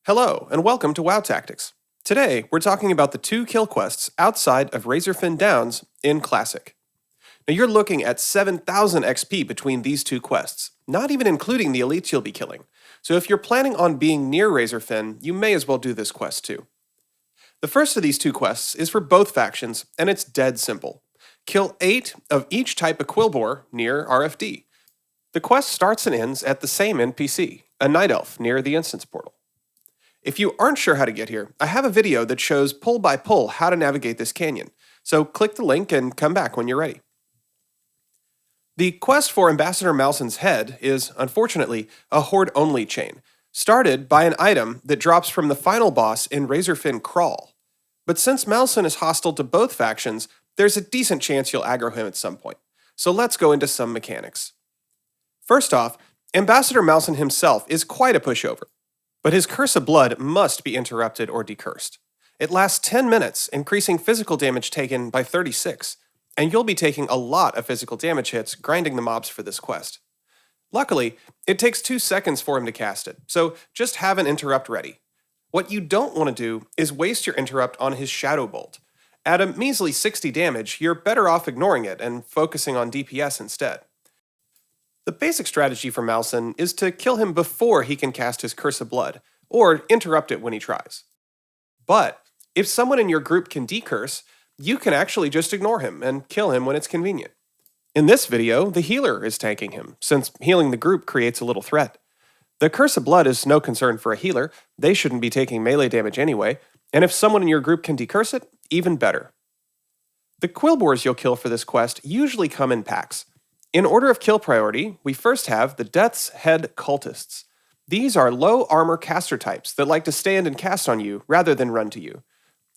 Hello, and welcome to WoW Tactics. Today, we're talking about the 2 kill quests outside of Razorfen Downs in Classic. Now, you're looking at 7,000 XP between these 2 quests, not even including the elites you'll be killing. So if you're planning on being near Razorfen, you may as well do this quest too. The first of these 2 quests is for both factions, and it's dead simple. Kill 8 of each type of Quillboar near RFD. The quest starts and ends at the same NPC, a Night Elf near the Instance Portal. If you aren't sure how to get here, I have a video that shows pull by pull how to navigate this canyon, so click the link and come back when you're ready. The quest for Ambassador Malson's head is, unfortunately, a horde-only chain, started by an item that drops from the final boss in Razorfen Crawl. But since Malson is hostile to both factions, there's a decent chance you'll aggro him at some point, so let's go into some mechanics. First off, Ambassador Malson himself is quite a pushover. But his Curse of Blood must be interrupted or decursed. It lasts 10 minutes, increasing physical damage taken by 36, and you'll be taking a lot of physical damage hits grinding the mobs for this quest. Luckily, it takes 2 seconds for him to cast it, so just have an interrupt ready. What you don't want to do is waste your interrupt on his Shadow Bolt. At a measly 60 damage, you're better off ignoring it and focusing on DPS instead. The basic strategy for Malson is to kill him before he can cast his Curse of Blood, or interrupt it when he tries. But if someone in your group can decurse, you can actually just ignore him and kill him when it's convenient. In this video, the healer is tanking him, since healing the group creates a little threat. The Curse of Blood is no concern for a healer, they shouldn't be taking melee damage anyway, and if someone in your group can decurse it, even better. The Quillboars you'll kill for this quest usually come in packs. In order of kill priority, we first have the Deathshead Cultists. These are low armor caster types that like to stand and cast on you rather than run to you.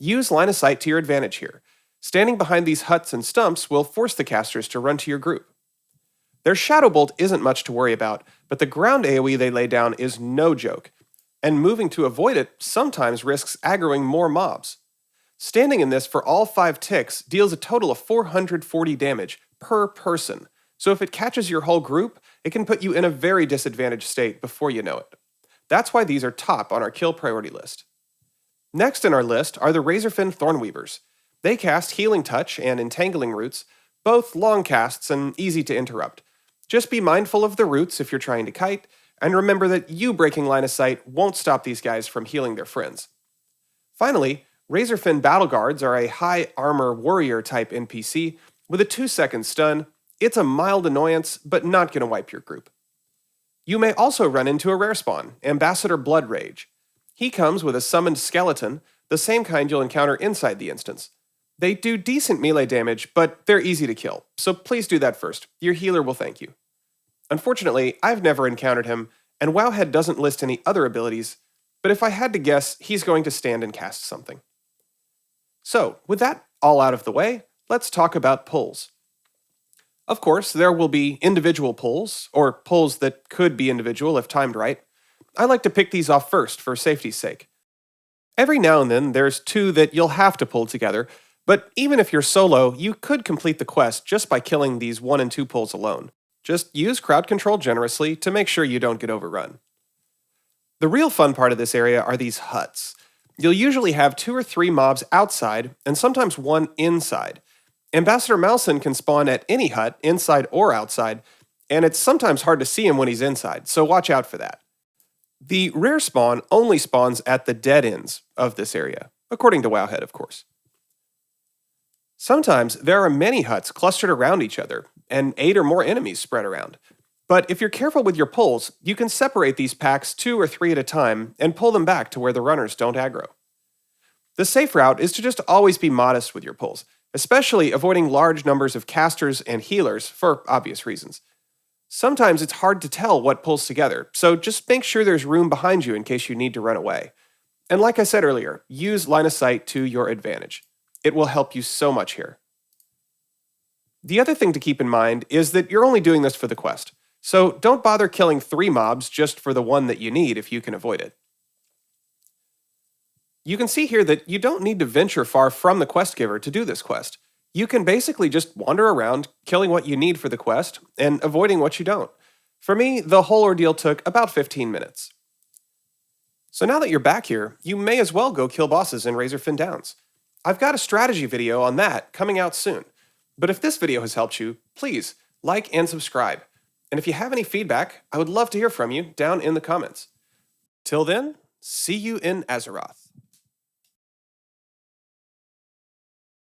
Use line of sight to your advantage here. Standing behind these huts and stumps will force the casters to run to your group. Their Shadow Bolt isn't much to worry about, but the ground AoE they lay down is no joke, and moving to avoid it sometimes risks aggroing more mobs. Standing in this for all 5 ticks deals a total of 440 damage per person. So if it catches your whole group, it can put you in a very disadvantaged state before you know it. That's why these are top on our kill priority list. Next in our list are the Razorfen Thornweavers. They cast Healing Touch and Entangling Roots, both long casts and easy to interrupt. Just be mindful of the roots if you're trying to kite, and remember that you breaking line of sight won't stop these guys from healing their friends. Finally, Razorfen Battle Guards are a high armor warrior type NPC with a 2-second stun. It's a mild annoyance, but not going to wipe your group. You may also run into a rare spawn, Ambassador Blood Rage. He comes with a summoned skeleton, the same kind you'll encounter inside the instance. They do decent melee damage, but they're easy to kill, so please do that first. Your healer will thank you. Unfortunately, I've never encountered him, and Wowhead doesn't list any other abilities, but if I had to guess, he's going to stand and cast something. So, with that all out of the way, let's talk about pulls. Of course, there will be individual pulls, or pulls that could be individual if timed right. I like to pick these off first for safety's sake. Every now and then, there's 2 that you'll have to pull together, but even if you're solo, you could complete the quest just by killing these 1 and 2 pulls alone. Just use crowd control generously to make sure you don't get overrun. The real fun part of this area are these huts. You'll usually have 2 or 3 mobs outside, and sometimes 1 inside. Ambassador Malson can spawn at any hut, inside or outside, and it's sometimes hard to see him when he's inside, so watch out for that. The rare spawn only spawns at the dead ends of this area, according to Wowhead, of course. Sometimes there are many huts clustered around each other, and 8 or more enemies spread around. But if you're careful with your pulls, you can separate these packs 2 or 3 at a time and pull them back to where the runners don't aggro. The safe route is to just always be modest with your pulls, especially avoiding large numbers of casters and healers for obvious reasons. Sometimes it's hard to tell what pulls together, so just make sure there's room behind you in case you need to run away. And like I said earlier, use line of sight to your advantage. It will help you so much here. The other thing to keep in mind is that you're only doing this for the quest, so don't bother killing 3 mobs just for the one that you need if you can avoid it. You can see here that you don't need to venture far from the quest giver to do this quest. You can basically just wander around, killing what you need for the quest, and avoiding what you don't. For me, the whole ordeal took about 15 minutes. So now that you're back here, you may as well go kill bosses in Razorfen Downs. I've got a strategy video on that coming out soon. But if this video has helped you, please like and subscribe. And if you have any feedback, I would love to hear from you down in the comments. Till then, see you in Azeroth.